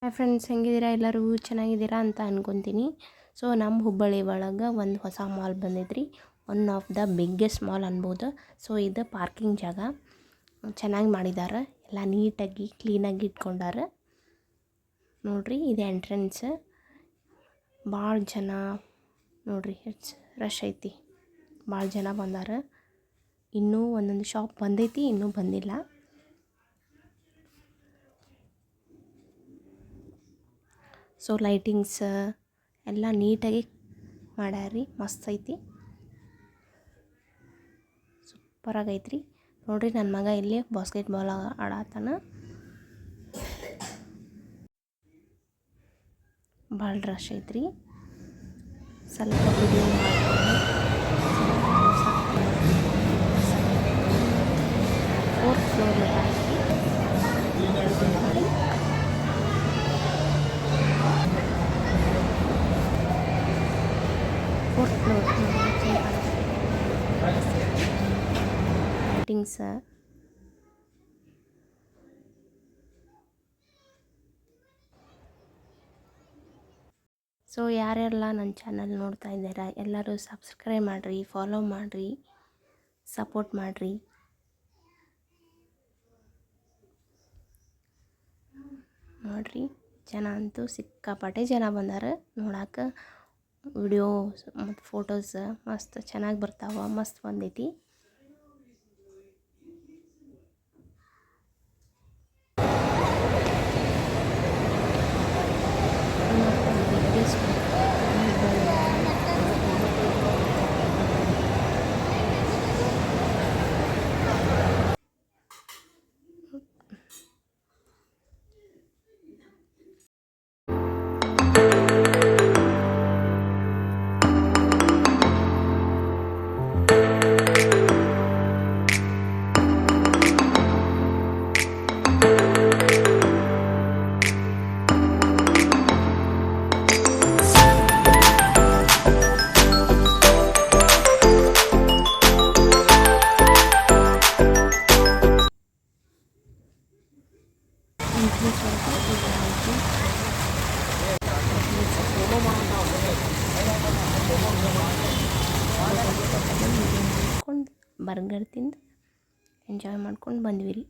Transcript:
Hi friends, ಹೆಂಗಿದ್ದೀರಾ? ಎಲ್ಲರೂ ಚೆನ್ನಾಗಿದ್ದೀರಾ ಅಂತ ಅನ್ಕೊತೀನಿ. ಸೊ ನಮ್ಮ ಹುಬ್ಬಳ್ಳಿ ಒಳಗೆ ಒಂದು ಹೊಸ ಮಾಲ್ ಬಂದಿದ್ರಿ. One of the biggest mall ಅನ್ಬೋದು. ಸೊ ಇದು ಪಾರ್ಕಿಂಗ್ ಜಾಗ ಚೆನ್ನಾಗಿ ಮಾಡಿದ್ದಾರೆ. ಎಲ್ಲ ನೀಟಾಗಿ ಕ್ಲೀನಾಗಿ ಇಟ್ಕೊಂಡಾರೆ ನೋಡ್ರಿ. ಇದು ಎಂಟ್ರೆನ್ಸ್. ಭಾಳ ಜನ ನೋಡ್ರಿ, ಇಟ್ಸ್ ರಶ್ ಐತಿ. ಭಾಳ ಜನ ಬಂದಾರ. ಇನ್ನೂ ಒಂದೊಂದು ಶಾಪ್ ಬಂದೈತಿ, ಇನ್ನೂ ಬಂದಿಲ್ಲ. ಸೊ ಲೈಟಿಂಗ್ಸ್ ಎಲ್ಲ ನೀಟಾಗಿ ಮಾಡ್ಯಾರ್ರಿ. ಮಸ್ತ್ ಐತಿ, ಸೂಪರಾಗಿ ಐತ್ರಿ. ನೋಡ್ರಿ, ನನ್ನ ಮಗ ಇಲ್ಲಿ ಬಾಸ್ಕೆಟ್ಬಾಲ್ ಆಡತ್ತಾನ. ಭಾಳ ರಶ್ ಐತ್ರಿ. ಸ್ವಲ್ಪ ವಿಡಿಯೋ ಮಾಡ್ಕೊಂಡು 4th ಫ್ಲೋರ್ ಐತಿ. ಲೈಟಿಂಗ್ಸ್ ಸೊ ಯಾರೆಲ್ಲ ನನ್ನ ಚಾನಲ್ ನೋಡ್ತಾ ಇದ್ದೀರಾ ಎಲ್ಲರೂ ಸಬ್ಸ್ಕ್ರೈಬ್ ಮಾಡಿರಿ, ಫಾಲೋ ಮಾಡಿರಿ, ಸಪೋರ್ಟ್ ಮಾಡಿರಿ. ನೋಡ್ರಿ, ಜನ ಅಂತೂ ಸಿಕ್ಕಾಪಟ್ಟೆ ಜನ ಬಂದಾರ ನೋಡಕ್ಕೆ. ವಿಡಿಯೋಸ್ ಮತ್ತು ಫೋಟೋಸ್ ಮಸ್ತ್ ಚೆನ್ನಾಗಿ ಬರ್ತಾವ. ಮಸ್ತ್ ಬಂದೈತಿ. ಬರ್ಗರ್ ತಿಂದು ಎಂಜಾಯ್ ಮಾಡ್ಕೊಂಡು ಬಂದ್ವಿ ರೀ.